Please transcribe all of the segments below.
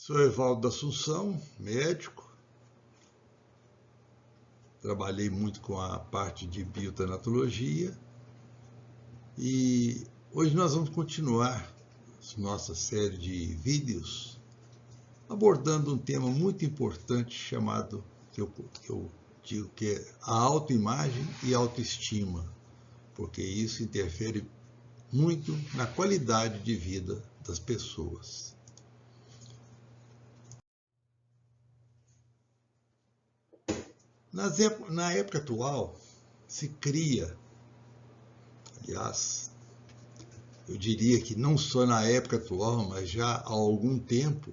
Sou Evaldo da Assunção, médico. Trabalhei muito com a parte de biotanatologia e hoje nós vamos continuar nossa série de vídeos abordando um tema muito importante chamado, que eu digo que é a autoimagem e autoestima, porque isso interfere muito na qualidade de vida das pessoas. Na época atual, se cria, aliás, eu diria que não só na época atual, mas já há algum tempo,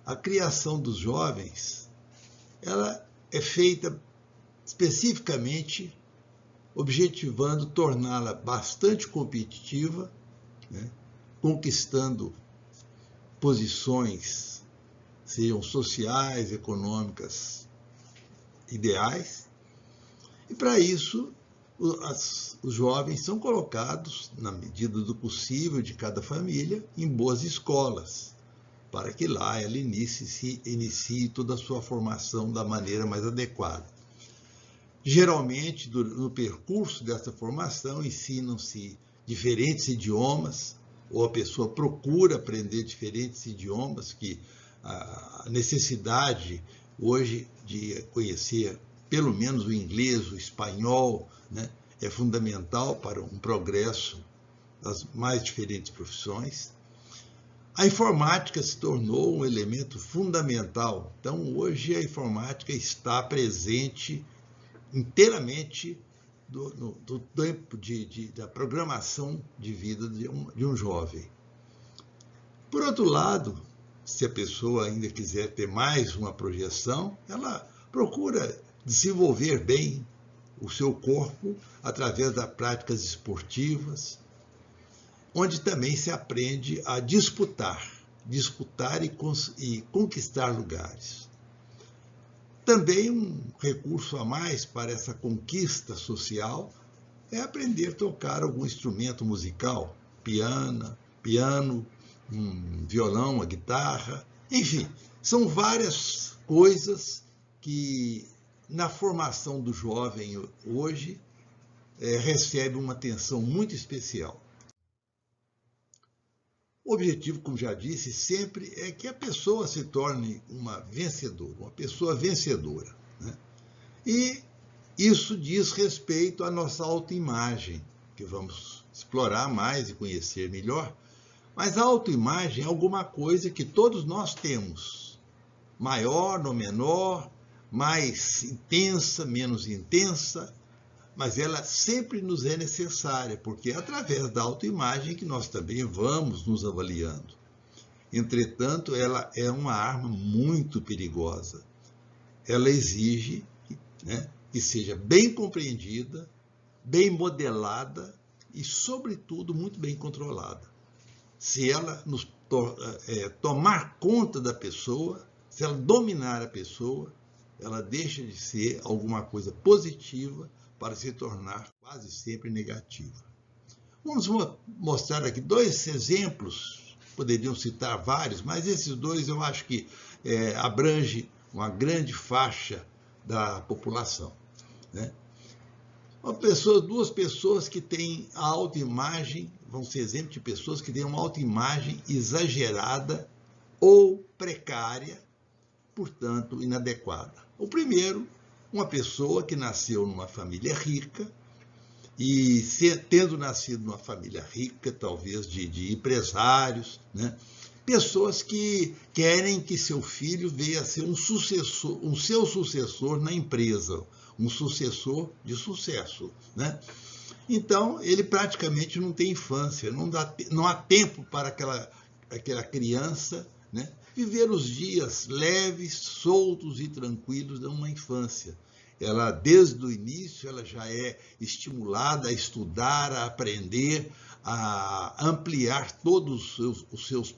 a criação dos jovens, ela é feita especificamente objetivando torná-la bastante competitiva, né, conquistando posições, sejam sociais, econômicas, ideais, e para isso os jovens são colocados, na medida do possível de cada família, em boas escolas, para que lá ela inicie toda a sua formação da maneira mais adequada. Geralmente, no percurso dessa formação, ensinam-se diferentes idiomas, ou a pessoa procura aprender diferentes idiomas, que a necessidade hoje de conhecer pelo menos o inglês, o espanhol, né, é fundamental para um progresso das mais diferentes profissões. A informática se tornou um elemento fundamental. Então, hoje a informática está presente inteiramente do tempo da programação de vida de um jovem. Por outro lado, se a pessoa ainda quiser ter mais uma projeção, ela procura desenvolver bem o seu corpo através das práticas esportivas, onde também se aprende a disputar e conquistar lugares. Também um recurso a mais para essa conquista social é aprender a tocar algum instrumento musical, piano, um violão, uma guitarra, enfim, são várias coisas que na formação do jovem hoje recebe uma atenção muito especial. O objetivo, como já disse, sempre é que a pessoa se torne uma pessoa vencedora, né? E isso diz respeito à nossa autoimagem, que vamos explorar mais e conhecer melhor. Mas a autoimagem é alguma coisa que todos nós temos, maior ou menor, mais intensa, menos intensa, mas ela sempre nos é necessária, porque é através da autoimagem que nós também vamos nos avaliando. Entretanto, ela é uma arma muito perigosa. Ela exige, né, que seja bem compreendida, bem modelada e, sobretudo, muito bem controlada. Se ela tomar conta da pessoa, se ela dominar a pessoa, ela deixa de ser alguma coisa positiva para se tornar quase sempre negativa. Vamos mostrar aqui dois exemplos, poderiam citar vários, mas esses dois eu acho que abrange uma grande faixa da população, né? Duas pessoas que têm a autoimagem, vão ser exemplos de pessoas que têm uma autoimagem exagerada ou precária, portanto inadequada. O primeiro, uma pessoa que nasceu numa família rica e, tendo nascido numa família rica, talvez de empresários, né? Pessoas que querem que seu filho venha a ser um seu sucessor na empresa, um sucessor de sucesso, né? Então, ele praticamente não tem infância, não há tempo para aquela criança, né, viver os dias leves, soltos e tranquilos de uma infância. Ela, desde o início, ela já é estimulada a estudar, a aprender, a ampliar todos os seus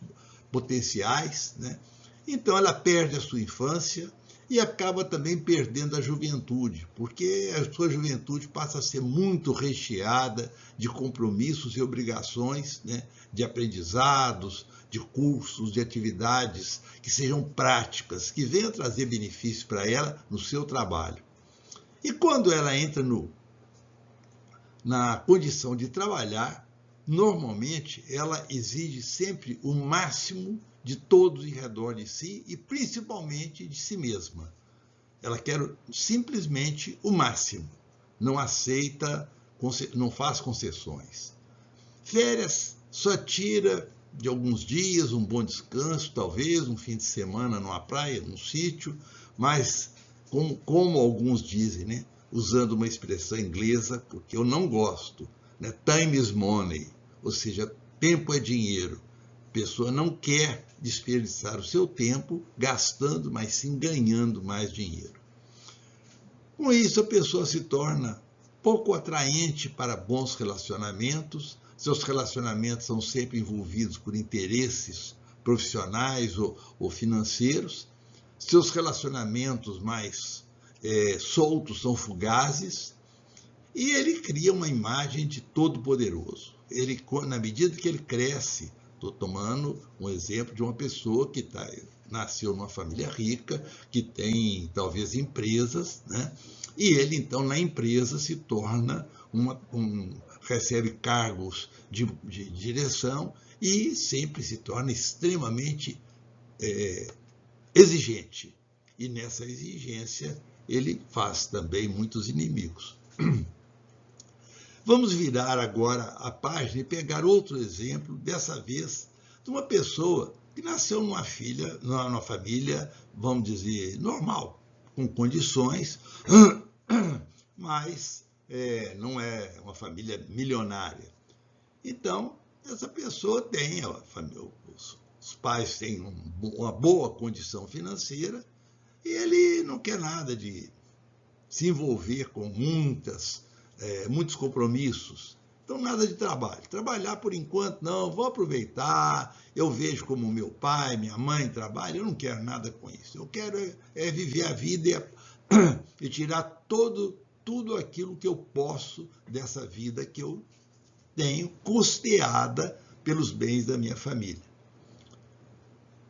potenciais, né? Então, ela perde a sua infância e acaba também perdendo a juventude, porque a sua juventude passa a ser muito recheada de compromissos e obrigações, né, de aprendizados, de cursos, de atividades que sejam práticas, que venham trazer benefícios para ela no seu trabalho. E quando ela entra na condição de trabalhar, normalmente ela exige sempre o máximo de todos em redor de si e principalmente de si mesma. Ela quer simplesmente o máximo, não aceita, não faz concessões. Férias só tira de alguns dias, um bom descanso, talvez, um fim de semana numa praia, num sítio, mas, como alguns dizem, né, usando uma expressão inglesa, porque eu não gosto, né, time is money, ou seja, tempo é dinheiro. A pessoa não quer desperdiçar o seu tempo gastando, mas sim ganhando mais dinheiro. Com isso, a pessoa se torna pouco atraente para bons relacionamentos. Seus relacionamentos são sempre envolvidos por interesses profissionais ou financeiros. Seus relacionamentos mais soltos são fugazes. E ele cria uma imagem de todo-poderoso. Na medida que ele cresce, estou tomando um exemplo de uma pessoa que nasceu numa família rica, que tem talvez empresas, né? E ele então na empresa se torna recebe cargos de direção e sempre se torna extremamente exigente. E nessa exigência ele faz também muitos inimigos. Vamos virar agora a página e pegar outro exemplo, dessa vez de uma pessoa que nasceu numa família, vamos dizer, normal, com condições, mas não é uma família milionária. Então, essa pessoa tem, os pais têm uma boa condição financeira e ele não quer nada de se envolver com muitos compromissos. Então, nada de trabalho. Trabalhar, por enquanto, não. Vou aproveitar. Eu vejo como meu pai, minha mãe trabalham. Eu não quero nada com isso. Eu quero viver a vida e tirar tudo aquilo que eu posso dessa vida que eu tenho, custeada pelos bens da minha família.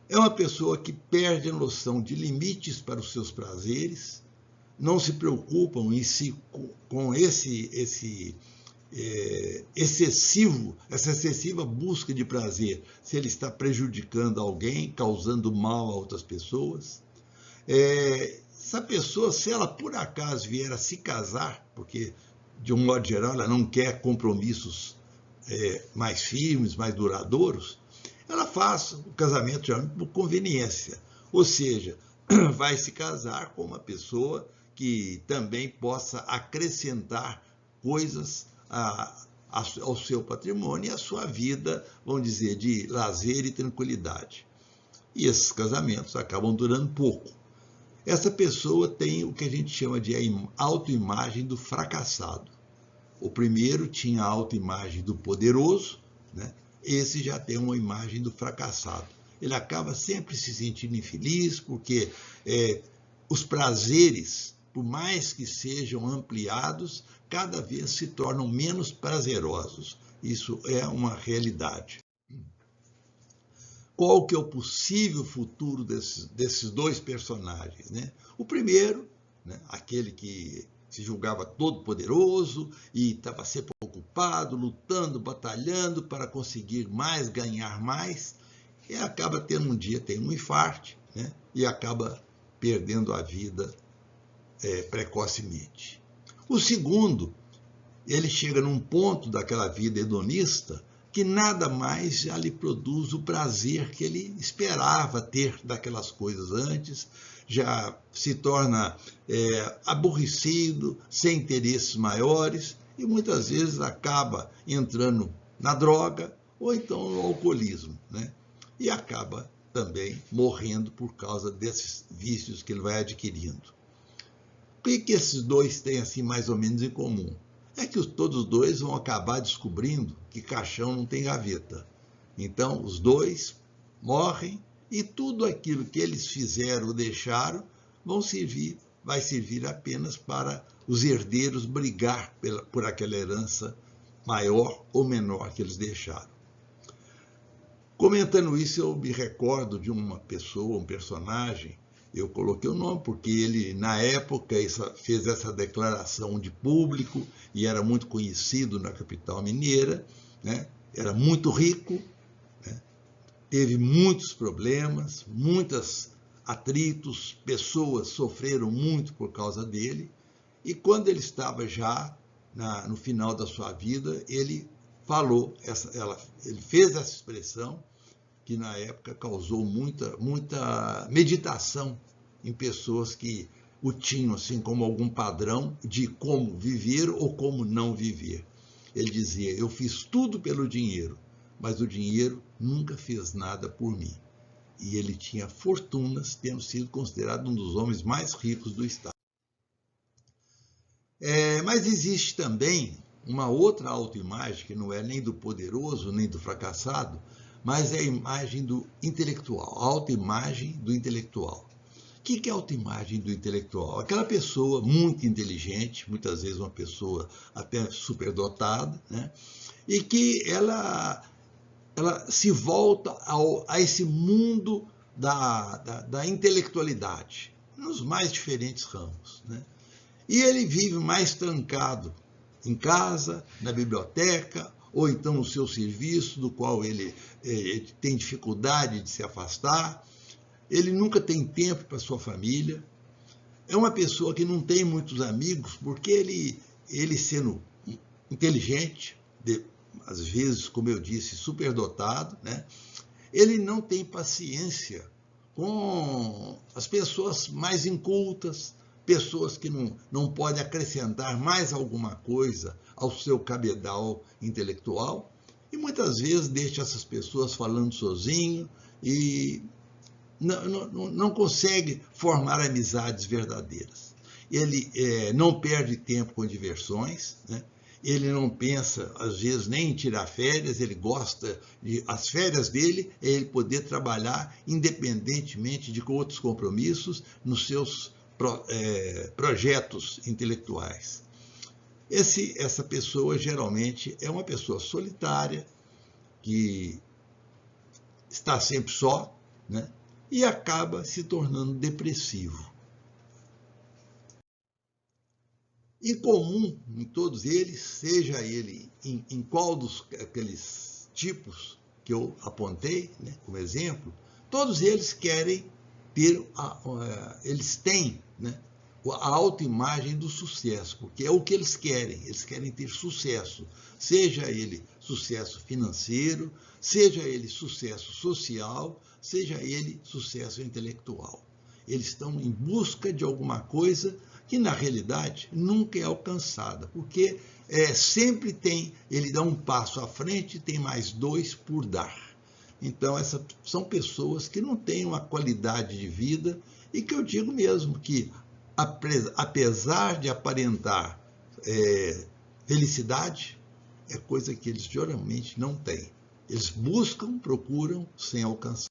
É uma pessoa que perde a noção de limites para os seus prazeres, não se preocupam com essa excessiva busca de prazer, se ele está prejudicando alguém, causando mal a outras pessoas. Essa pessoa, se ela por acaso vier a se casar, porque de um modo geral ela não quer compromissos mais firmes, mais duradouros, ela faz o casamento já por conveniência, ou seja, vai se casar com uma pessoa que também possa acrescentar coisas ao seu patrimônio e à sua vida, vamos dizer, de lazer e tranquilidade. E esses casamentos acabam durando pouco. Essa pessoa tem o que a gente chama de autoimagem do fracassado. O primeiro tinha a autoimagem do poderoso, né? Esse já tem uma imagem do fracassado. Ele acaba sempre se sentindo infeliz, porque os prazeres, por mais que sejam ampliados, cada vez se tornam menos prazerosos. Isso é uma realidade. Qual que é o possível futuro desses dois personagens, né? O primeiro, né, aquele que se julgava todo poderoso e estava sempre ocupado, lutando, batalhando para conseguir mais, ganhar mais, e acaba tendo um dia, tem um infarto, né, e acaba perdendo a vida precocemente. O segundo, ele chega num ponto daquela vida hedonista que nada mais já lhe produz o prazer que ele esperava ter daquelas coisas antes, já se torna aborrecido, sem interesses maiores, e muitas vezes acaba entrando na droga ou então no alcoolismo, né? E acaba também morrendo por causa desses vícios que ele vai adquirindo. O que esses dois têm assim mais ou menos em comum? É que todos os dois vão acabar descobrindo que caixão não tem gaveta. Então, os dois morrem e tudo aquilo que eles fizeram ou deixaram vai servir apenas para os herdeiros brigar por aquela herança maior ou menor que eles deixaram. Comentando isso, eu me recordo de uma pessoa, um personagem, eu coloquei o nome porque ele, na época, fez essa declaração de público e era muito conhecido na capital mineira, né? Era muito rico, né? Teve muitos problemas, muitos atritos, pessoas sofreram muito por causa dele, e quando ele estava já no final da sua vida, ele ele fez essa expressão que na época causou muita meditação em pessoas que o tinham assim como algum padrão de como viver ou como não viver. Ele dizia: eu fiz tudo pelo dinheiro, mas o dinheiro nunca fez nada por mim. E ele tinha fortunas, tendo sido considerado um dos homens mais ricos do estado. Mas existe também uma outra autoimagem, que não é nem do poderoso, nem do fracassado, mas é a imagem do intelectual, a autoimagem do intelectual. O que é a autoimagem do intelectual? Aquela pessoa muito inteligente, muitas vezes uma pessoa até superdotada, né? E que ela se volta a esse mundo da intelectualidade, nos mais diferentes ramos, né? E ele vive mais trancado em casa, na biblioteca, ou então no seu serviço, do qual ele tem dificuldade de se afastar. Ele nunca tem tempo para sua família. É uma pessoa que não tem muitos amigos, porque ele sendo inteligente, às vezes, como eu disse, superdotado, né? Ele não tem paciência com as pessoas mais incultas, pessoas que não podem acrescentar mais alguma coisa ao seu cabedal intelectual, e muitas vezes deixa essas pessoas falando sozinho e não consegue formar amizades verdadeiras. Ele não perde tempo com diversões, né? Ele não pensa, às vezes, nem em tirar férias, ele gosta as férias dele é ele poder trabalhar independentemente de outros compromissos nos seus projetos intelectuais. Essa pessoa geralmente é uma pessoa solitária, que está sempre só, né? E acaba se tornando depressivo. Em comum em todos eles, seja ele em qual aqueles tipos que eu apontei, né, como exemplo, todos eles querem eles têm, né, a autoimagem do sucesso, porque é o que eles querem ter sucesso, seja ele sucesso financeiro, seja ele sucesso social, seja ele sucesso intelectual. Eles estão em busca de alguma coisa que, na realidade, nunca é alcançada, porque sempre ele dá um passo à frente e tem mais dois por dar. Então, essas são pessoas que não têm uma qualidade de vida e que eu digo mesmo que, apesar de aparentar felicidade, é coisa que eles geralmente não têm. Eles buscam, procuram, sem alcançar.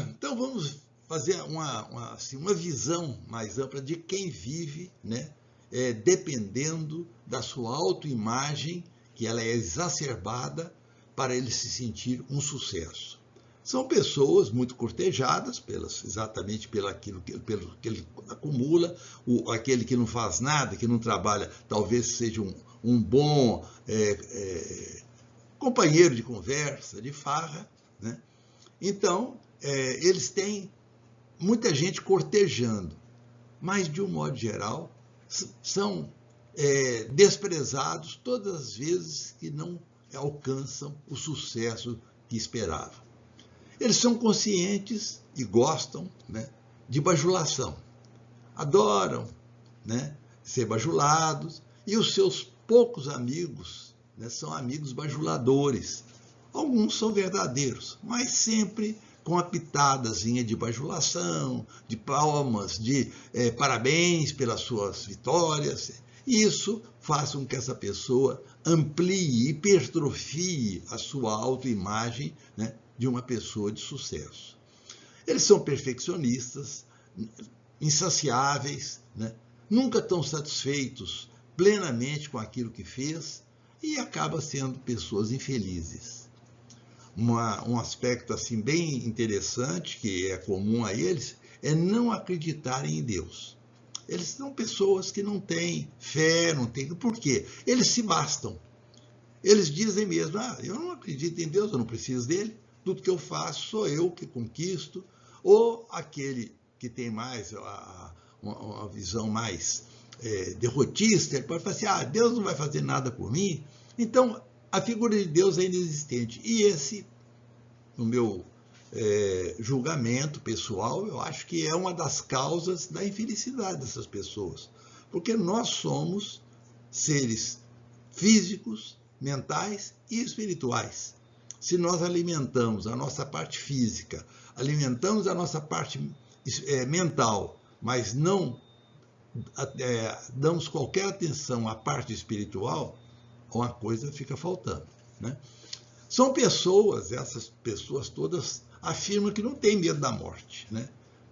Então, vamos fazer uma visão mais ampla de quem vive, né, dependendo da sua autoimagem, que ela é exacerbada para ele se sentir um sucesso. São pessoas muito cortejadas exatamente pelo que ele acumula, aquele que não faz nada, que não trabalha, talvez seja um bom companheiro de conversa, de farra, né? Então, eles têm muita gente cortejando, mas, de um modo geral, são desprezados todas as vezes que não alcançam o sucesso que esperavam. Eles são conscientes e gostam, né, de bajulação. Adoram, né, ser bajulados, e os seus poucos amigos, né, são amigos bajuladores. Alguns são verdadeiros, mas sempre com a pitadazinha de bajulação, de palmas, de parabéns pelas suas vitórias. E isso faz com que essa pessoa amplie, hipertrofie a sua autoimagem, né, de uma pessoa de sucesso. Eles são perfeccionistas, insaciáveis, né? Nunca estão satisfeitos plenamente com aquilo que fez e acaba sendo pessoas infelizes. Um aspecto assim bem interessante, que é comum a eles, é não acreditarem em Deus. Eles são pessoas que não têm fé, não têm... Por quê? Eles se bastam. Eles dizem mesmo, eu não acredito em Deus, eu não preciso dele, tudo que eu faço sou eu que conquisto. Ou aquele que tem mais uma visão mais derrotista, ele pode falar assim, Deus não vai fazer nada por mim. Então, a figura de Deus é inexistente. E esse, no meu julgamento pessoal, eu acho que é uma das causas da infelicidade dessas pessoas. Porque nós somos seres físicos, mentais e espirituais. Se nós alimentamos a nossa parte física, alimentamos a nossa parte mental, mas não damos qualquer atenção à parte espiritual, uma coisa fica faltando, né? São pessoas, essas pessoas todas afirmam que não tem medo da morte, né?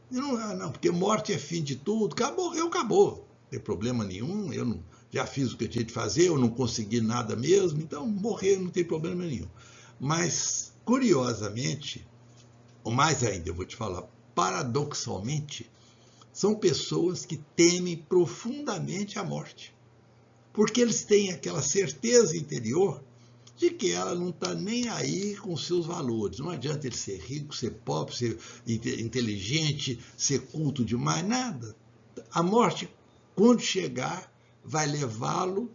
Não, porque morte é fim de tudo, acabou, não tem problema nenhum, eu já fiz o que eu tinha de fazer, eu não consegui nada mesmo, então morrer não tem problema nenhum. Mas, curiosamente, ou mais ainda, eu vou te falar, paradoxalmente, são pessoas que temem profundamente a morte, porque eles têm aquela certeza interior de que ela não está nem aí com os seus valores. Não adianta ele ser rico, ser pobre, ser inteligente, ser culto demais, nada. A morte, quando chegar, vai levá-lo,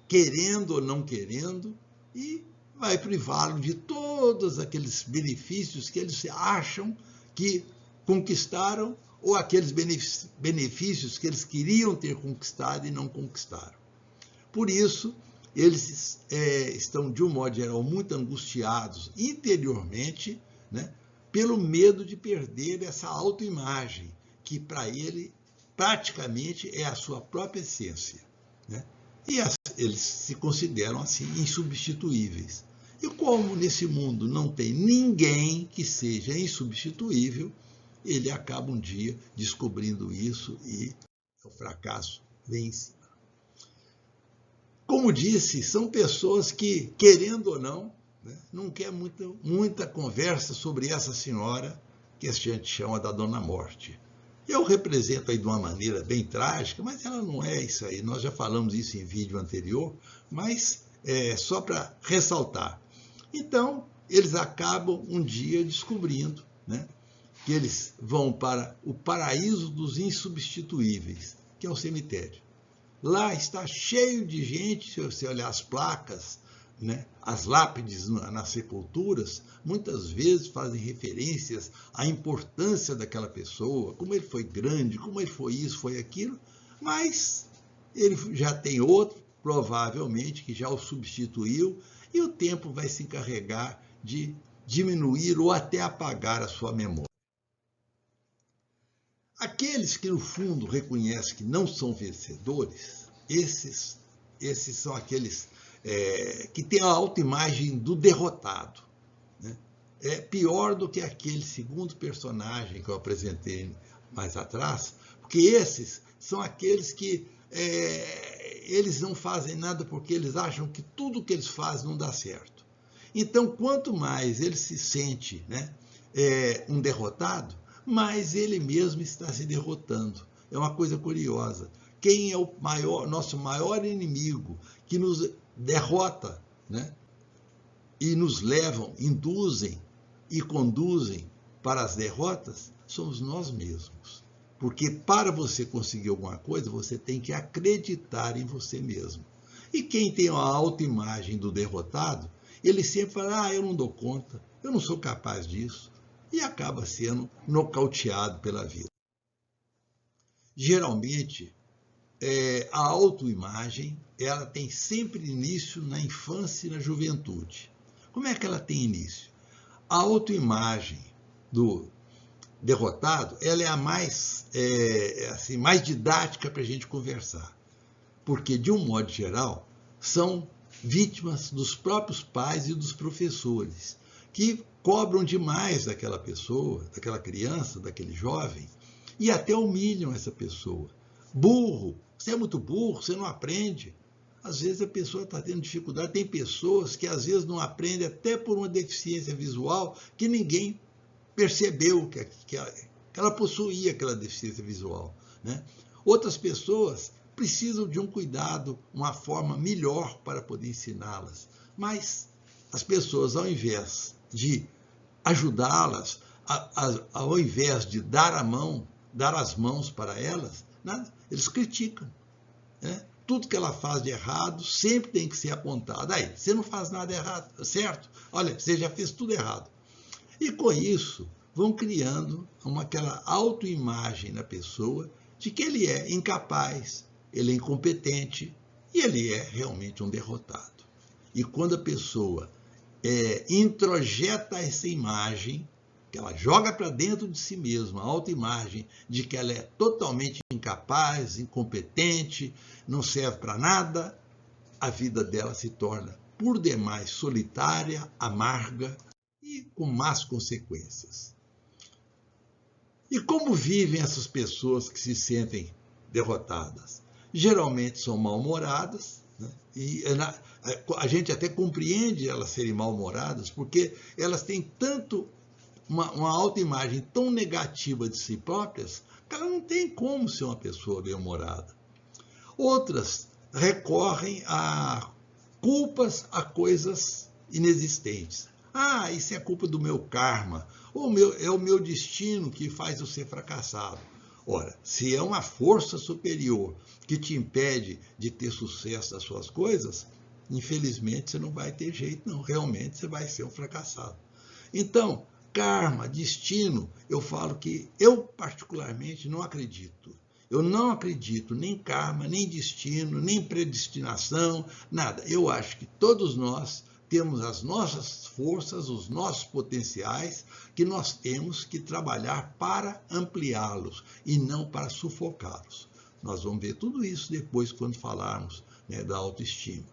querendo ou não querendo, e vai privá-lo de todos aqueles benefícios que eles acham que conquistaram, ou aqueles benefícios que eles queriam ter conquistado e não conquistaram. Por isso, eles estão, de um modo geral, muito angustiados interiormente, né, pelo medo de perder essa autoimagem, que para ele praticamente é a sua própria essência, né? E eles se consideram assim insubstituíveis. E como nesse mundo não tem ninguém que seja insubstituível, ele acaba um dia descobrindo isso e o fracasso vem em cima. Como disse, são pessoas que, querendo ou não, né, não quer muita conversa sobre essa senhora que a gente chama da Dona Morte. Eu represento aí de uma maneira bem trágica, mas ela não é isso aí. Nós já falamos isso em vídeo anterior, mas só para ressaltar. Então, eles acabam um dia descobrindo, né, que eles vão para o paraíso dos insubstituíveis, que é o cemitério. Lá está cheio de gente, se você olhar as placas, né, as lápides nas sepulturas, muitas vezes fazem referências à importância daquela pessoa, como ele foi grande, como ele foi isso, foi aquilo, mas ele já tem outro, provavelmente, que já o substituiu, e o tempo vai se encarregar de diminuir ou até apagar a sua memória. Aqueles que, no fundo, reconhecem que não são vencedores, esses são aqueles que têm a autoimagem do derrotado, né? É pior do que aquele segundo personagem que eu apresentei mais atrás, porque esses são aqueles que eles não fazem nada porque eles acham que tudo que eles fazem não dá certo. Então, quanto mais ele se sente, né, um derrotado, mais ele mesmo está se derrotando. É uma coisa curiosa. Quem é o nosso maior inimigo, que nos derrota, né, e nos levam, induzem e conduzem para as derrotas, somos nós mesmos. Porque para você conseguir alguma coisa, você tem que acreditar em você mesmo. E quem tem a autoimagem do derrotado, ele sempre fala, eu não dou conta, eu não sou capaz disso, e acaba sendo nocauteado pela vida. Geralmente, a autoimagem, ela tem sempre início na infância e na juventude. Como é que ela tem início? A autoimagem do derrotado, ela é a mais didática para a gente conversar. Porque, de um modo geral, são vítimas dos próprios pais e dos professores, que cobram demais daquela pessoa, daquela criança, daquele jovem, e até humilham essa pessoa. Burro, você é muito burro, você não aprende. Às vezes a pessoa está tendo dificuldade. Tem pessoas que às vezes não aprendem até por uma deficiência visual que ninguém percebeu que ela possuía aquela deficiência visual, né? Outras pessoas precisam de um cuidado, uma forma melhor para poder ensiná-las. Mas as pessoas, ao invés de ajudá-las, ao invés de dar a mão, dar as mãos para elas, nada, eles criticam, né? Tudo que ela faz de errado sempre tem que ser apontado. Aí, você não faz nada errado, certo? Olha, você já fez tudo errado. E com isso, vão criando aquela autoimagem na pessoa de que ele é incapaz, ele é incompetente e ele é realmente um derrotado. E quando a pessoa introjeta essa imagem, que ela joga para dentro de si mesma, a autoimagem de que ela é totalmente incapaz, incompetente, não serve para nada, a vida dela se torna por demais solitária, amarga e com más consequências. E como vivem essas pessoas que se sentem derrotadas? Geralmente são mal-humoradas, né? E a gente até compreende elas serem mal-humoradas, porque elas têm tanto uma autoimagem tão negativa de si próprias que ela não tem como ser uma pessoa bem-humorada. Outras recorrem a culpas, a coisas inexistentes. Ah, isso é culpa do meu karma, ou é o meu destino que faz eu ser fracassado. Ora, se é uma força superior que te impede de ter sucesso nas suas coisas, infelizmente você não vai ter jeito, não. Realmente você vai ser um fracassado. Então, karma, destino, eu falo que eu particularmente não acredito. Eu não acredito nem em karma, nem destino, nem predestinação, nada. Eu acho que todos nós temos as nossas forças, os nossos potenciais, que nós temos que trabalhar para ampliá-los e não para sufocá-los. Nós vamos ver tudo isso depois quando falarmos, né, da autoestima.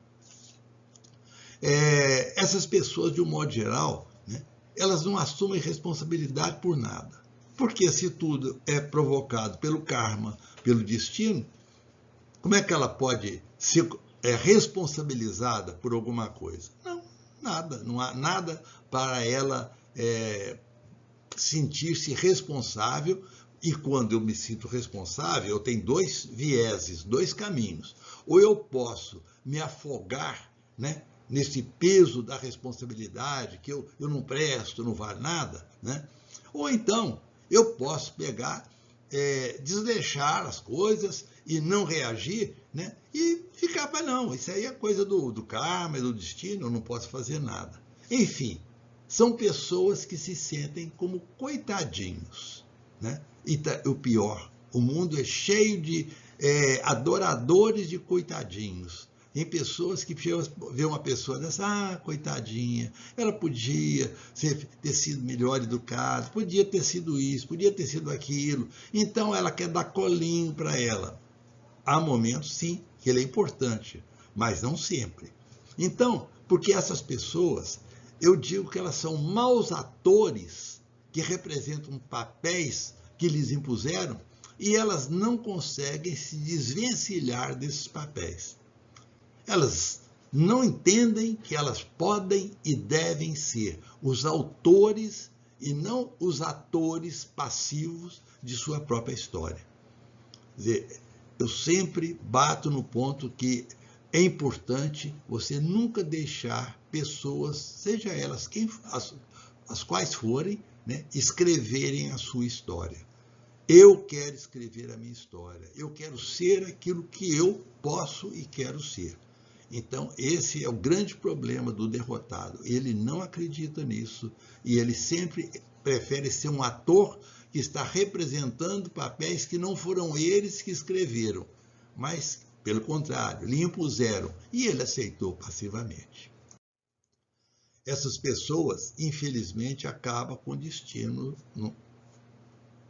Essas pessoas, de um modo geral, né, elas não assumem responsabilidade por nada. Porque se tudo é provocado pelo karma, pelo destino, como é que ela pode ser responsabilizada por alguma coisa? Não, nada. Não há nada para ela sentir-se responsável. E quando eu me sinto responsável, eu tenho dois vieses, dois caminhos. Ou eu posso me afogar, né, nesse peso da responsabilidade, que eu não presto, não vale nada, né? Ou então eu posso pegar, desleixar as coisas e não reagir, né? E ficar para não, isso aí é coisa do karma, do destino, eu não posso fazer nada. Enfim, são pessoas que se sentem como coitadinhos, né? E o pior, o mundo é cheio de adoradores de coitadinhos. Tem pessoas que vê uma pessoa dessa, coitadinha, ela podia ter sido melhor educada, podia ter sido isso, podia ter sido aquilo. Então ela quer dar colinho para ela. Há momentos, sim, que ele é importante, mas não sempre. Então, porque essas pessoas, eu digo que elas são maus atores que representam papéis que lhes impuseram e elas não conseguem se desvencilhar desses papéis. Elas não entendem que elas podem e devem ser os autores e não os atores passivos de sua própria história. Quer dizer, eu sempre bato no ponto que é importante você nunca deixar pessoas, seja elas as quais forem, né, escreverem a sua história. Eu quero escrever a minha história. Eu quero ser aquilo que eu posso e quero ser. Então, esse é o grande problema do derrotado. Ele não acredita nisso e ele sempre prefere ser um ator que está representando papéis que não foram eles que escreveram, mas, pelo contrário, lhe impuseram e ele aceitou passivamente. Essas pessoas, infelizmente, acabam com destino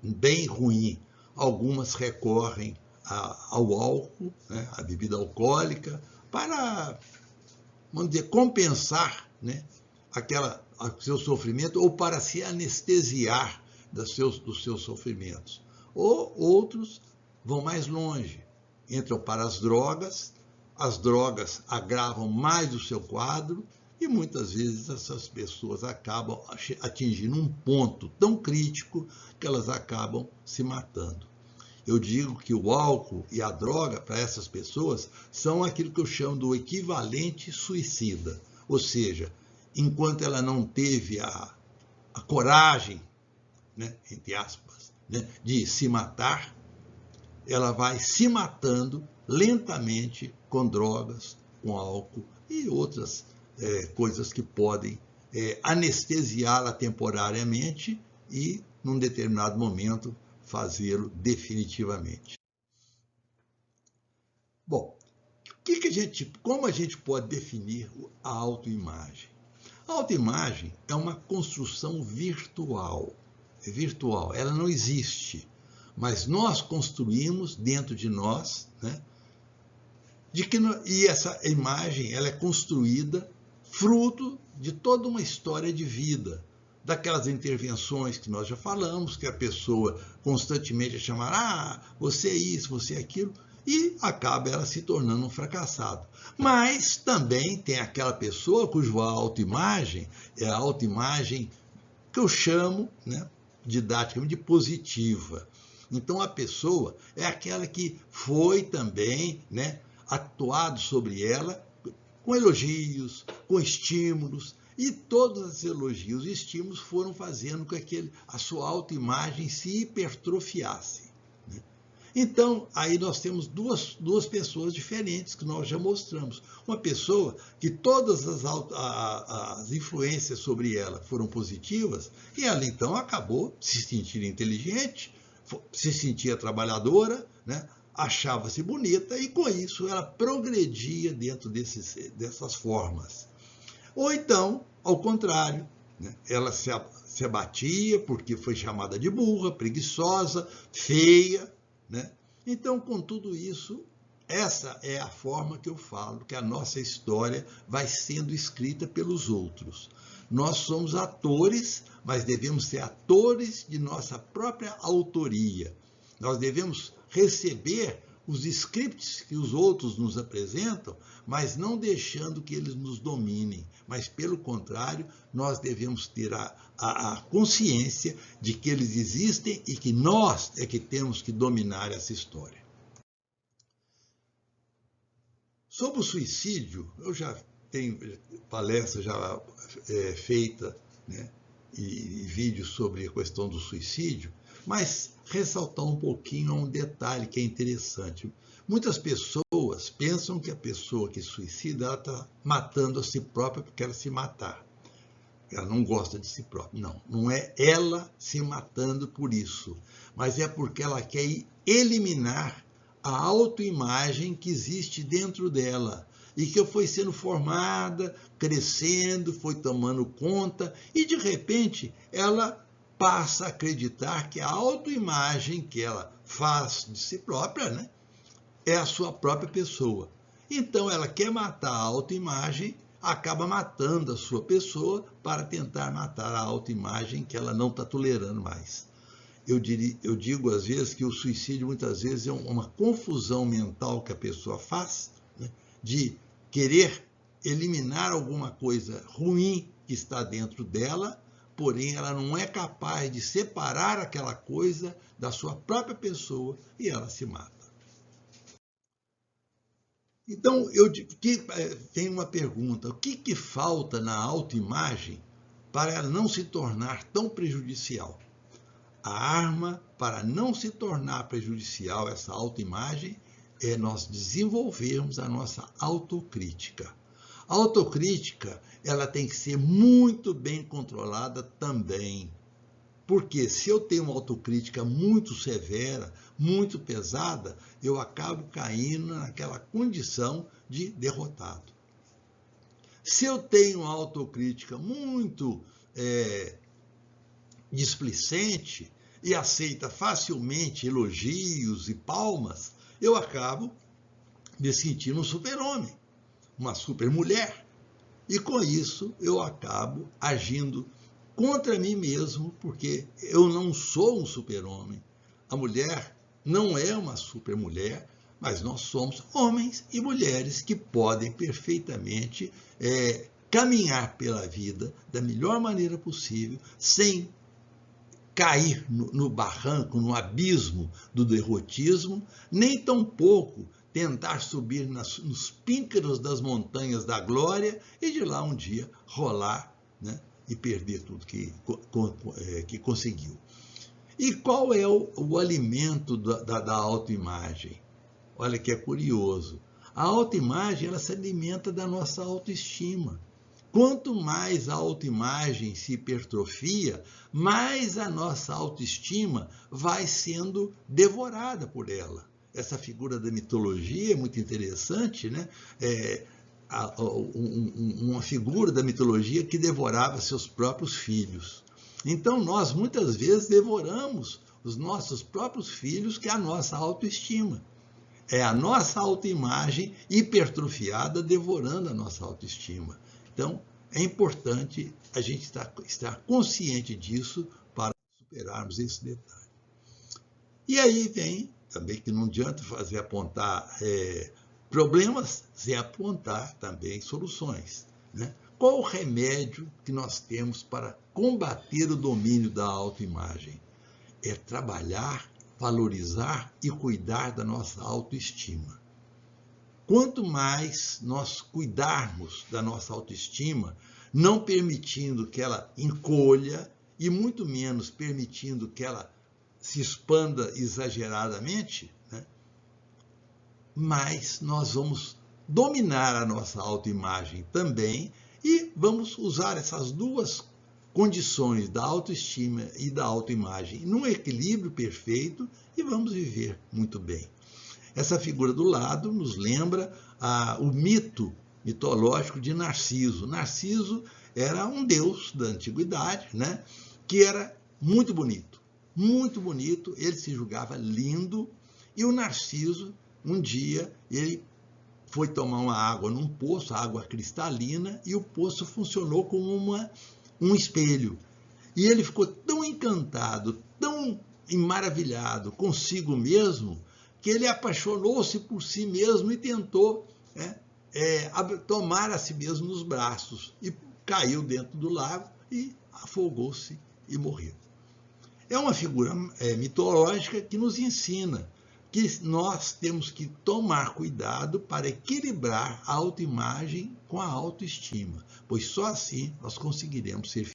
bem ruim. Algumas recorrem ao álcool, né, à bebida alcoólica, para, vamos dizer, compensar, né, o seu sofrimento ou para se anestesiar dos seus sofrimentos. Ou outros vão mais longe, entram para as drogas agravam mais o seu quadro e muitas vezes essas pessoas acabam atingindo um ponto tão crítico que elas acabam se matando. Eu digo que o álcool e a droga, para essas pessoas, são aquilo que eu chamo do equivalente suicida. Ou seja, enquanto ela não teve a coragem, né, entre aspas, né, de se matar, ela vai se matando lentamente com drogas, com álcool e outras coisas que podem anestesiá-la temporariamente e, num determinado momento, fazê-lo definitivamente. Bom, como a gente pode definir a autoimagem? A autoimagem é uma construção virtual. É virtual, ela não existe, mas nós construímos dentro de nós, né? E essa imagem ela é construída fruto de toda uma história de vida, daquelas intervenções que nós já falamos, que a pessoa constantemente é chamada, você é isso, você é aquilo, e acaba ela se tornando um fracassado. Mas também tem aquela pessoa cuja autoimagem é a autoimagem que eu chamo, né, didaticamente, de positiva. Então a pessoa é aquela que foi também, né, atuado sobre ela com elogios, com estímulos, e todos esses elogios e estímulos foram fazendo com que a sua autoimagem se hipertrofiasse. Né? Então, aí nós temos duas pessoas diferentes que nós já mostramos. Uma pessoa que todas as influências sobre ela foram positivas, e ela então acabou se sentindo inteligente, se sentia trabalhadora, né? Achava-se bonita, e com isso ela progredia dentro dessas formas. Ou então, ao contrário, né? Ela se abatia porque foi chamada de burra, preguiçosa, feia. Né? Então, com tudo isso, essa é a forma que eu falo, que a nossa história vai sendo escrita pelos outros. Nós somos atores, mas devemos ser atores de nossa própria autoria. Nós devemos receber os scripts que os outros nos apresentam, mas não deixando que eles nos dominem. Mas, pelo contrário, nós devemos ter a consciência de que eles existem e que nós é que temos que dominar essa história. Sobre o suicídio, eu já tenho palestra já feita, né, e vídeos sobre a questão do suicídio, mas ressaltar um pouquinho um detalhe que é interessante. Muitas pessoas pensam que a pessoa que suicida está matando a si própria porque ela se matar. Ela não gosta de si própria. Não, não é ela se matando por isso, mas é porque ela quer eliminar a autoimagem que existe dentro dela e que foi sendo formada, crescendo, foi tomando conta e, de repente, ela passa a acreditar que a autoimagem que ela faz de si própria, né, é a sua própria pessoa. Então, ela quer matar a autoimagem, acaba matando a sua pessoa para tentar matar a autoimagem que ela não está tolerando mais. Eu digo, às vezes, que o suicídio, muitas vezes, é uma confusão mental que a pessoa faz, né, de querer eliminar alguma coisa ruim que está dentro dela, porém ela não é capaz de separar aquela coisa da sua própria pessoa e ela se mata. Então, tem uma pergunta: o que falta na autoimagem para ela não se tornar tão prejudicial? A arma para não se tornar prejudicial essa autoimagem é nós desenvolvermos a nossa autocrítica. A autocrítica, ela tem que ser muito bem controlada também. Porque se eu tenho uma autocrítica muito severa, muito pesada, eu acabo caindo naquela condição de derrotado. Se eu tenho uma autocrítica muito displicente e aceita facilmente elogios e palmas, eu acabo me sentindo um super-homem, uma super-mulher. E com isso eu acabo agindo contra mim mesmo, porque eu não sou um super-homem. A mulher não é uma super-mulher, mas nós somos homens e mulheres que podem perfeitamente caminhar pela vida da melhor maneira possível, sem cair no barranco, no abismo do derrotismo, nem tampouco tentar subir nos píncaros das montanhas da glória e de lá um dia rolar, né, e perder tudo que conseguiu. E qual é o alimento da autoimagem? Olha que é curioso. A autoimagem, ela se alimenta da nossa autoestima. Quanto mais a autoimagem se hipertrofia, mais a nossa autoestima vai sendo devorada por ela. Essa figura da mitologia é muito interessante, né? Uma figura da mitologia que devorava seus próprios filhos. Então, nós muitas vezes devoramos os nossos próprios filhos, que é a nossa autoestima. É a nossa autoimagem hipertrofiada devorando a nossa autoestima. Então, é importante a gente estar consciente disso para superarmos esse detalhe. E aí vem também que não adianta apontar problemas sem apontar também soluções, né? Qual o remédio que nós temos para combater o domínio da autoimagem? É trabalhar, valorizar e cuidar da nossa autoestima. Quanto mais nós cuidarmos da nossa autoestima, não permitindo que ela encolha e muito menos permitindo que ela se expanda exageradamente, né, mais nós vamos dominar a nossa autoimagem também e vamos usar essas duas condições da autoestima e da autoimagem num equilíbrio perfeito e vamos viver muito bem. Essa figura do lado nos lembra o mito mitológico de Narciso. Narciso era um deus da antiguidade, né, que era muito bonito, ele se julgava lindo, e o Narciso, um dia, ele foi tomar uma água num poço, água cristalina, e o poço funcionou como um espelho. E ele ficou tão encantado, tão maravilhado consigo mesmo, que ele apaixonou-se por si mesmo e tentou tomar a si mesmo nos braços. E caiu dentro do lago e afogou-se e morreu. É uma figura mitológica que nos ensina que nós temos que tomar cuidado para equilibrar a autoimagem com a autoestima, pois só assim nós conseguiremos ser felizes.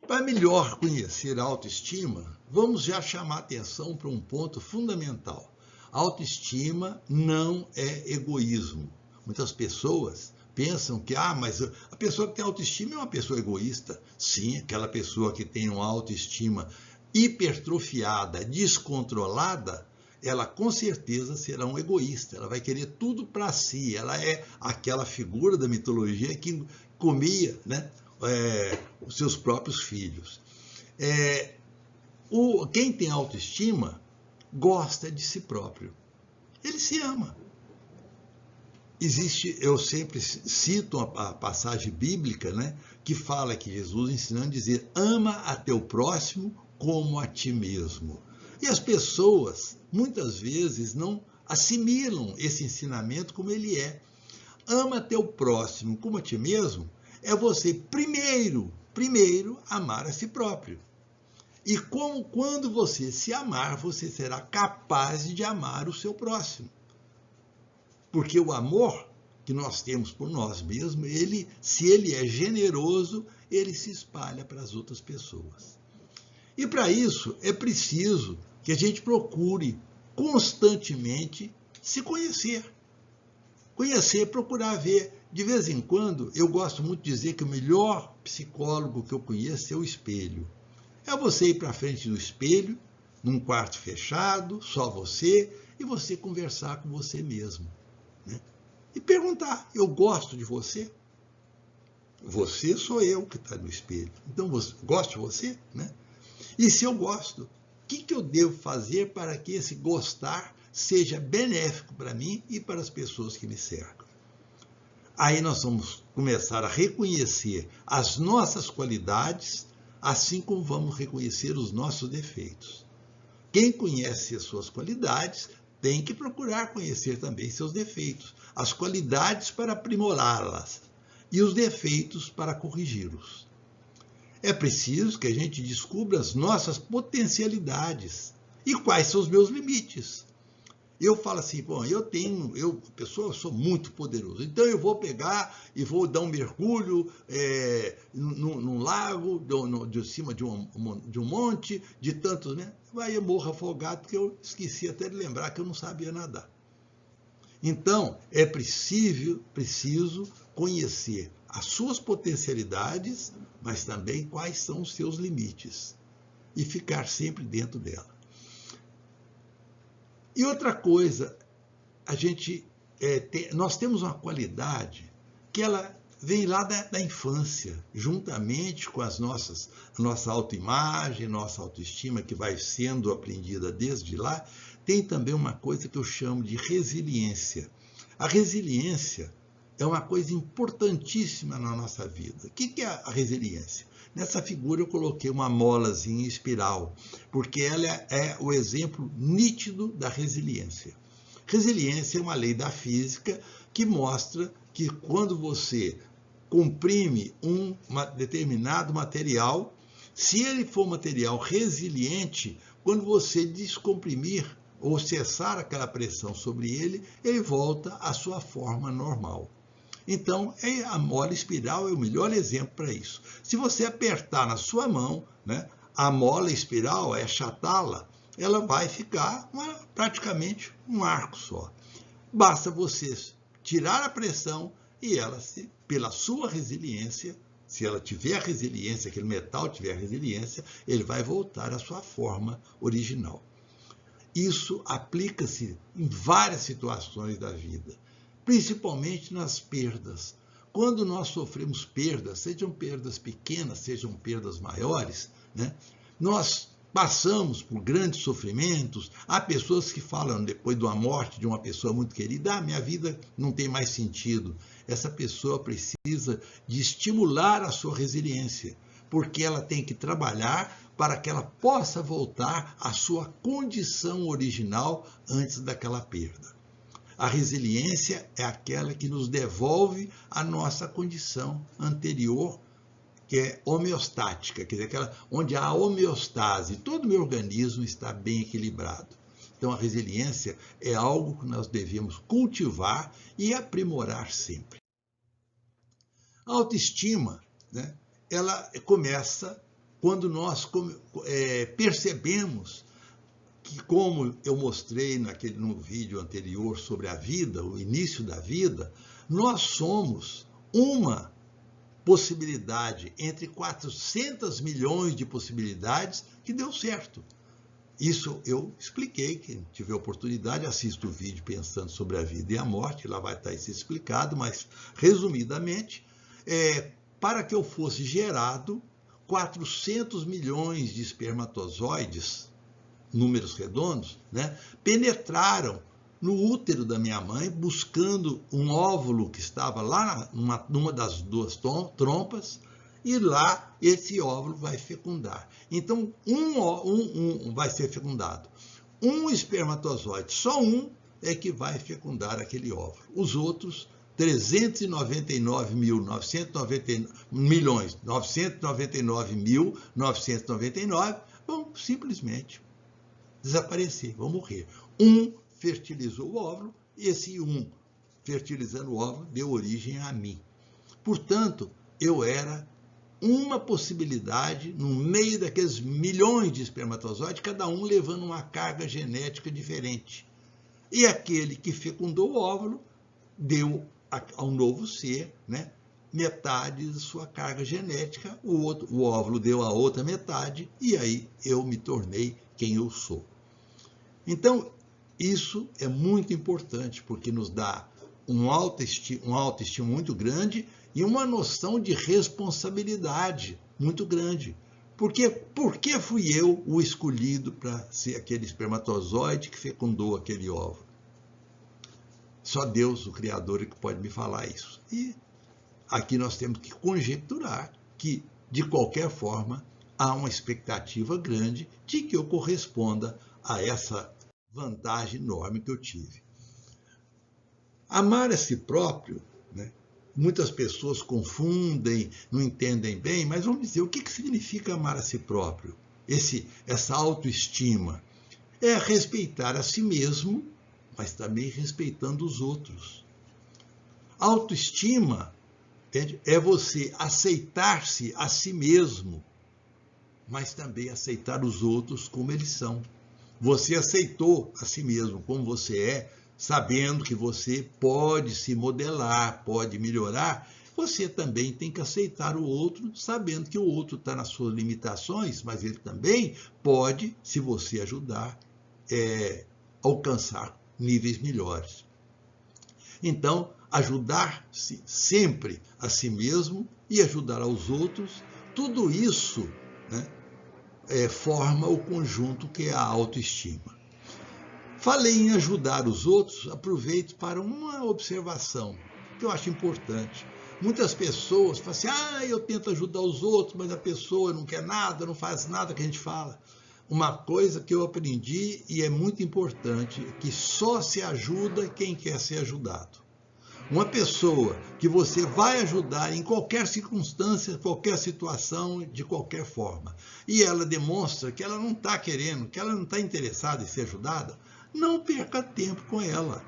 Para melhor conhecer a autoestima, vamos já chamar atenção para um ponto fundamental. A autoestima não é egoísmo. Muitas pessoas pensam que mas a pessoa que tem autoestima é uma pessoa egoísta. Sim, aquela pessoa que tem uma autoestima hipertrofiada, descontrolada, ela com certeza será um egoísta. Ela vai querer tudo para si. Ela é aquela figura da mitologia que comia, né, os seus próprios filhos. Quem tem autoestima gosta de si próprio. Ele se ama. Eu sempre cito a passagem bíblica, né, que fala que Jesus ensinando a dizer: ama a teu próximo como a ti mesmo. E as pessoas, muitas vezes, não assimilam esse ensinamento como ele é. Ama teu próximo como a ti mesmo é você primeiro amar a si próprio. E quando você se amar, você será capaz de amar o seu próximo. Porque o amor que nós temos por nós mesmos, se ele é generoso, ele se espalha para as outras pessoas. E para isso é preciso que a gente procure constantemente se conhecer. Procurar ver. De vez em quando, eu gosto muito de dizer que o melhor psicólogo que eu conheço é o espelho. É você ir para frente do espelho, num quarto fechado, só você, e você conversar com você mesmo. Né? E perguntar: eu gosto de você? Você sou eu que está no espelho. Então, gosto de você? Né? E se eu gosto, o que eu devo fazer para que esse gostar seja benéfico para mim e para as pessoas que me cercam? Aí nós vamos começar a reconhecer as nossas qualidades, assim como vamos reconhecer os nossos defeitos. Quem conhece as suas qualidades tem que procurar conhecer também seus defeitos, as qualidades para aprimorá-las e os defeitos para corrigi-los. É preciso que a gente descubra as nossas potencialidades e quais são os meus limites. Eu falo assim, bom, eu sou muito poderoso, então eu vou pegar e vou dar um mergulho num lago, de cima de um monte, de tantos, né? Aí eu morro afogado, porque eu esqueci até de lembrar que eu não sabia nadar. Então, é preciso conhecer as suas potencialidades, mas também quais são os seus limites, e ficar sempre dentro dela. E outra coisa, nós temos uma qualidade que ela vem lá da infância, juntamente com nossa autoimagem, nossa autoestima, que vai sendo aprendida desde lá. Tem também uma coisa que eu chamo de resiliência. A resiliência é uma coisa importantíssima na nossa vida. O que é a resiliência? Nessa figura eu coloquei uma molazinha em espiral, porque ela é o exemplo nítido da resiliência. Resiliência é uma lei da física que mostra que quando você comprime um determinado material, se ele for material resiliente, quando você descomprimir ou cessar aquela pressão sobre ele, ele volta à sua forma normal. Então, a mola espiral é o melhor exemplo para isso. Se você apertar na sua mão, né, a mola espiral, achatá-la, ela vai ficar praticamente um arco só. Basta você tirar a pressão e ela, pela sua resiliência, se ela tiver resiliência, aquele metal tiver resiliência, ele vai voltar à sua forma original. Isso aplica-se em várias situações da vida, principalmente nas perdas. Quando nós sofremos perdas, sejam perdas pequenas, sejam perdas maiores, né, nós passamos por grandes sofrimentos. Há pessoas que falam, depois da morte de uma pessoa muito querida, minha vida não tem mais sentido. Essa pessoa precisa de estimular a sua resiliência, porque ela tem que trabalhar para que ela possa voltar à sua condição original antes daquela perda. A resiliência é aquela que nos devolve a nossa condição anterior, que é homeostática, quer dizer, aquela onde há homeostase, todo o meu organismo está bem equilibrado. Então, a resiliência é algo que nós devemos cultivar e aprimorar sempre. A autoestima, né, ela começa quando nós percebemos que, como eu mostrei no vídeo anterior sobre a vida, o início da vida, nós somos uma possibilidade entre 400 milhões de possibilidades que deu certo. Isso eu expliquei, quem tiver oportunidade, assista o vídeo Pensando sobre a Vida e a Morte, lá vai estar isso explicado, mas, resumidamente, para que eu fosse gerado, 400 milhões de espermatozoides, números redondos, né, penetraram no útero da minha mãe, buscando um óvulo que estava lá numa das duas trompas, e lá esse óvulo vai fecundar. Então, um vai ser fecundado. Um espermatozoide, só um, é que vai fecundar aquele óvulo. Os outros 399.999.999 vão simplesmente desaparecer, vão morrer. Um fertilizou o óvulo, e esse um fertilizando o óvulo deu origem a mim. Portanto, eu era uma possibilidade no meio daqueles milhões de espermatozoides, cada um levando uma carga genética diferente. E aquele que fecundou o óvulo deu ao novo ser, né, metade da sua carga genética, o óvulo deu a outra metade, e aí eu me tornei quem eu sou. Então, isso é muito importante, porque nos dá uma autoestima muito grande e uma noção de responsabilidade muito grande. Porque por que fui eu o escolhido para ser aquele espermatozoide que fecundou aquele óvulo? Só Deus, o Criador, é que pode me falar isso. E aqui nós temos que conjecturar que, de qualquer forma, há uma expectativa grande de que eu corresponda a essa vantagem enorme que eu tive. Amar a si próprio, né? Muitas pessoas confundem, não entendem bem, mas vamos dizer, o que significa amar a si próprio? Essa autoestima é respeitar a si mesmo, mas também respeitando os outros. Autoestima é você aceitar-se a si mesmo, mas também aceitar os outros como eles são. Você aceitou a si mesmo como você é, sabendo que você pode se modelar, pode melhorar. Você também tem que aceitar o outro, sabendo que o outro está nas suas limitações, mas ele também pode, se você ajudar, alcançar níveis melhores. Então, ajudar-se sempre a si mesmo e ajudar aos outros, tudo isso, né, forma o conjunto que é a autoestima. Falei em ajudar os outros, aproveito para uma observação que eu acho importante. Muitas pessoas falam assim, eu tento ajudar os outros, mas a pessoa não quer nada, não faz nada que a gente fala. Uma coisa que eu aprendi e é muito importante, que só se ajuda quem quer ser ajudado. Uma pessoa que você vai ajudar em qualquer circunstância, qualquer situação, de qualquer forma, e ela demonstra que ela não está querendo, que ela não está interessada em ser ajudada, não perca tempo com ela.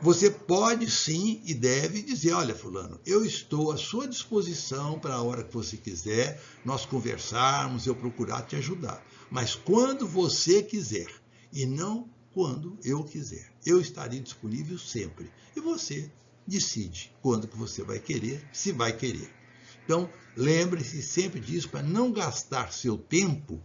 Você pode sim e deve dizer, olha fulano, eu estou à sua disposição para a hora que você quiser, nós conversarmos, eu procurar te ajudar. Mas quando você quiser e não quando eu quiser. Eu estarei disponível sempre. E você decide quando que você vai querer, se vai querer. Então, lembre-se sempre disso para não gastar seu tempo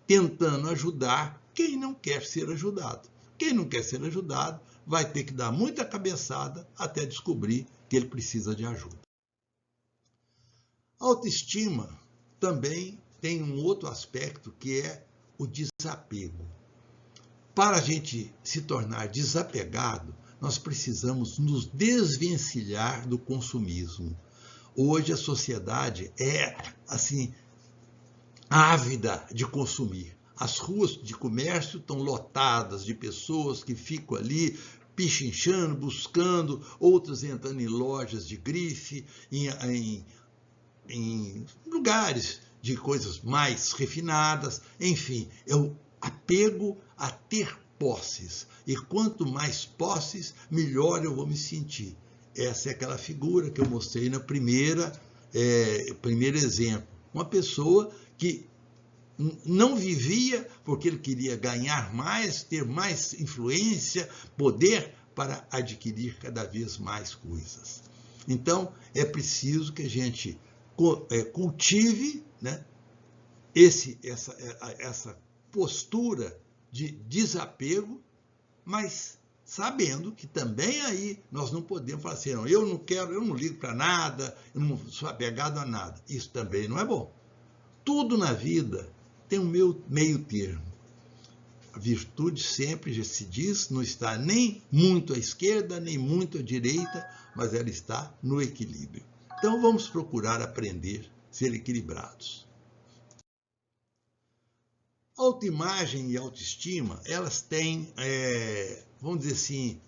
tentando ajudar quem não quer ser ajudado. Quem não quer ser ajudado vai ter que dar muita cabeçada até descobrir que ele precisa de ajuda. A autoestima também tem um outro aspecto que é o desapego. Para a gente se tornar desapegado, nós precisamos nos desvencilhar do consumismo. Hoje a sociedade é, assim, ávida de consumir. As ruas de comércio estão lotadas de pessoas que ficam ali pichinchando, buscando, outras entrando em lojas de grife, em lugares de coisas mais refinadas, enfim, é o apego a ter posses. E quanto mais posses, melhor eu vou me sentir. Essa é aquela figura que eu mostrei na primeiro exemplo. Uma pessoa que não vivia porque ele queria ganhar mais, ter mais influência, poder para adquirir cada vez mais coisas. Então, é preciso que a gente cultive, né, essa postura de desapego, mas sabendo que também aí nós não podemos falar assim, não, eu não quero, eu não ligo para nada, eu não sou apegado a nada. Isso também não é bom. Tudo na vida tem um meio termo. A virtude sempre, já se diz, não está nem muito à esquerda, nem muito à direita, mas ela está no equilíbrio. Então vamos procurar aprender a ser equilibrados. Autoimagem e autoestima, elas têm, vamos dizer assim,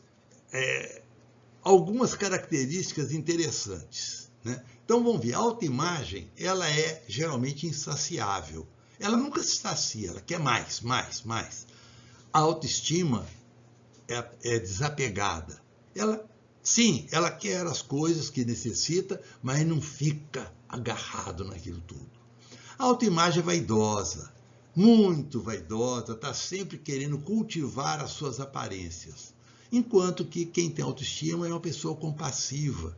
algumas características interessantes, né? Então vamos ver, a autoimagem, ela é geralmente insaciável. Ela nunca se sacia, ela quer mais, mais, mais. A autoestima é desapegada. Sim, ela quer as coisas que necessita, mas não fica agarrado naquilo tudo. A autoimagem é vaidosa, muito vaidosa, está sempre querendo cultivar as suas aparências. Enquanto que quem tem autoestima é uma pessoa compassiva.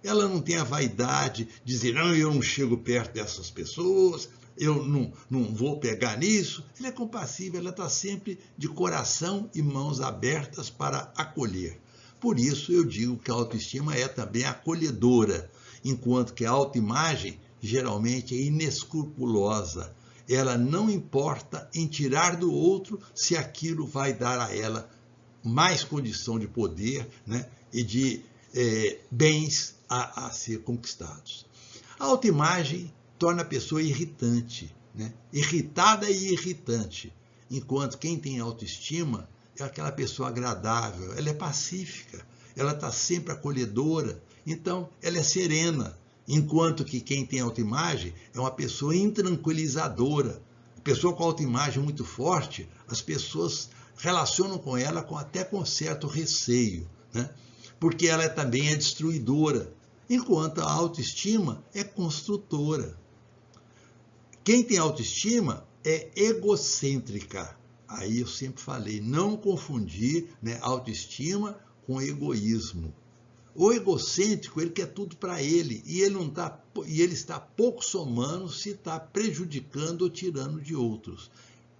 Ela não tem a vaidade de dizer, não, eu não chego perto dessas pessoas, eu não vou pegar nisso. Ela é compassiva, ela está sempre de coração e mãos abertas para acolher. Por isso eu digo que a autoestima é também acolhedora, enquanto que a autoimagem geralmente é inescrupulosa. Ela não importa em tirar do outro se aquilo vai dar a ela mais condição de poder, né, e de bens a ser conquistados. A autoimagem torna a pessoa irritante, né, irritada e irritante, enquanto quem tem autoestima é aquela pessoa agradável, ela é pacífica, ela está sempre acolhedora, então ela é serena, enquanto que quem tem autoimagem é uma pessoa intranquilizadora. A pessoa com autoimagem muito forte, as pessoas relacionam com ela até com certo receio, né? Porque ela também é destruidora, enquanto a autoestima é construtora. Quem tem autoestima é egocêntrica. Aí eu sempre falei, não confundir, né, autoestima com egoísmo. O egocêntrico, ele quer tudo para ele, e ele está pouco somando se está prejudicando ou tirando de outros.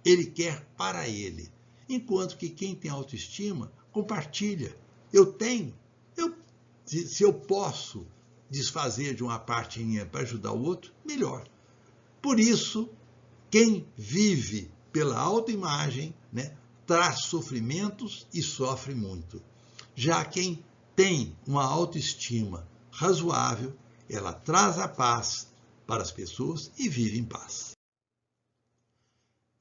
Ele quer para ele. Enquanto que quem tem autoestima, compartilha. Se eu posso desfazer de uma parte minha para ajudar o outro, melhor. Por isso, quem vive pela autoimagem, né, traz sofrimentos e sofre muito. Já quem tem uma autoestima razoável, ela traz a paz para as pessoas e vive em paz.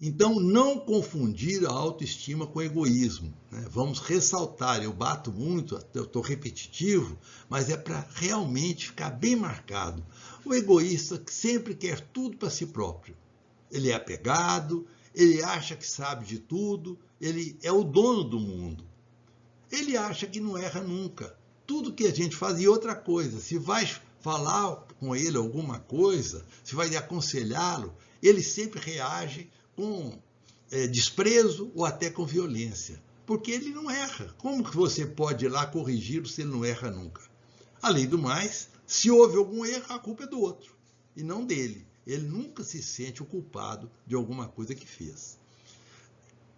Então, não confundir a autoestima com egoísmo, né? Vamos ressaltar, eu bato muito, eu estou repetitivo, mas é para realmente ficar bem marcado. O egoísta que sempre quer tudo para si próprio. Ele é apegado, ele acha que sabe de tudo, ele é o dono do mundo. Ele acha que não erra nunca. Tudo que a gente faz, e outra coisa, se vai falar com ele alguma coisa, se vai aconselhá-lo, ele sempre reage com desprezo ou até com violência, porque ele não erra. Como que você pode ir lá corrigi-lo se ele não erra nunca? Além do mais, se houve algum erro, a culpa é do outro, e não dele. Ele nunca se sente o culpado de alguma coisa que fez.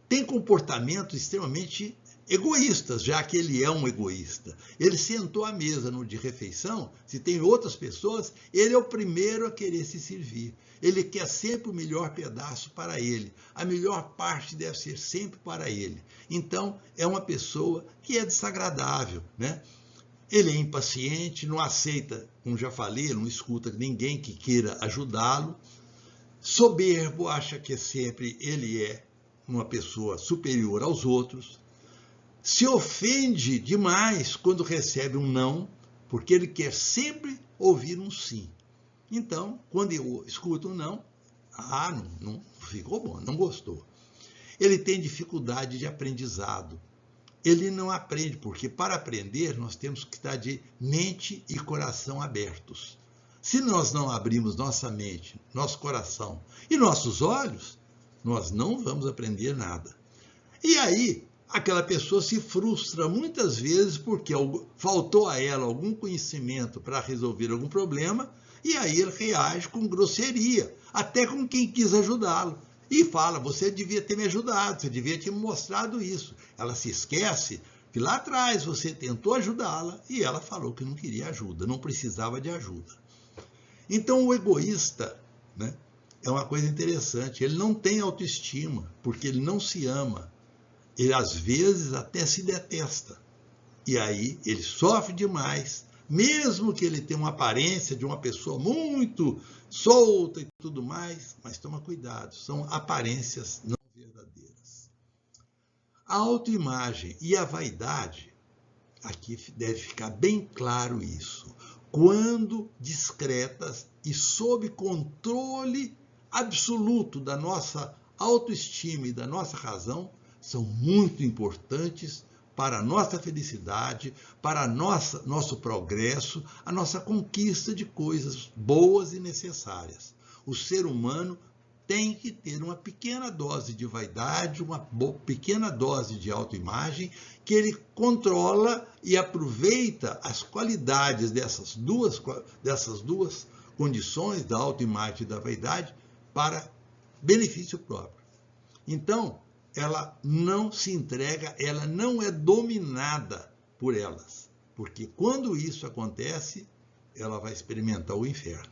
Tem comportamentos extremamente egoístas, já que ele é um egoísta. Ele sentou à mesa no de refeição, se tem outras pessoas, ele é o primeiro a querer se servir. Ele quer sempre o melhor pedaço para ele. A melhor parte deve ser sempre para ele. Então, é uma pessoa que é desagradável, né? Ele é impaciente, não aceita, como já falei, não escuta ninguém que queira ajudá-lo. Soberbo, acha que sempre ele é uma pessoa superior aos outros. Se ofende demais quando recebe um não, porque ele quer sempre ouvir um sim. Então, quando eu escuto um não, não ficou bom, não gostou. Ele tem dificuldade de aprendizado. Ele não aprende, porque para aprender nós temos que estar de mente e coração abertos. Se nós não abrimos nossa mente, nosso coração e nossos olhos, nós não vamos aprender nada. E aí, aquela pessoa se frustra muitas vezes porque faltou a ela algum conhecimento para resolver algum problema, e aí ele reage com grosseria, até com quem quis ajudá-lo. E fala, você devia ter me ajudado, você devia ter me mostrado isso. Ela se esquece que lá atrás você tentou ajudá-la e ela falou que não queria ajuda, não precisava de ajuda. Então o egoísta, né, é uma coisa interessante, ele não tem autoestima, porque ele não se ama. Ele às vezes até se detesta. E aí ele sofre demais, mesmo que ele tenha uma aparência de uma pessoa muito solta e tudo mais, mas toma cuidado, são aparências não verdadeiras. A autoimagem e a vaidade, aqui deve ficar bem claro isso, quando discretas e sob controle absoluto da nossa autoestima e da nossa razão, são muito importantes para a nossa felicidade, para nosso progresso, a nossa conquista de coisas boas e necessárias. O ser humano tem que ter uma pequena dose de vaidade, uma pequena dose de autoimagem, que ele controla e aproveita as qualidades dessas duas condições, da autoimagem e da vaidade, para benefício próprio. Então, ela não se entrega, ela não é dominada por elas, porque quando isso acontece, ela vai experimentar o inferno.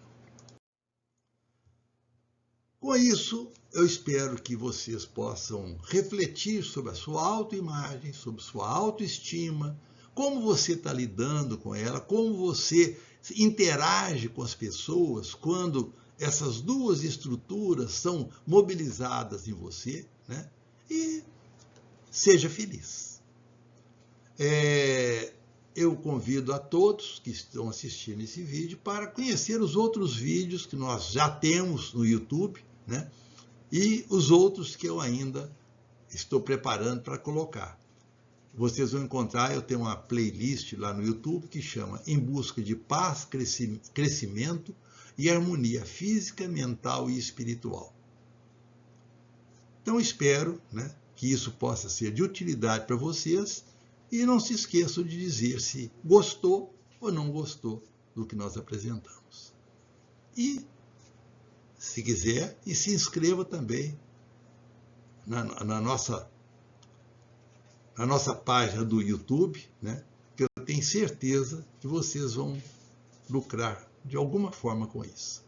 Com isso, eu espero que vocês possam refletir sobre a sua autoimagem, sobre sua autoestima, como você está lidando com ela, como você interage com as pessoas quando essas duas estruturas são mobilizadas em você, né? E seja feliz. Eu convido a todos que estão assistindo esse vídeo para conhecer os outros vídeos que nós já temos no YouTube, né? E os outros que eu ainda estou preparando para colocar. Vocês vão encontrar, eu tenho uma playlist lá no YouTube que chama Em Busca de Paz, Crescimento e Harmonia Física, Mental e Espiritual. Então espero, né, que isso possa ser de utilidade para vocês e não se esqueçam de dizer se gostou ou não gostou do que nós apresentamos. E, se quiser, se inscreva também na nossa página do YouTube, né? Que eu tenho certeza que vocês vão lucrar de alguma forma com isso.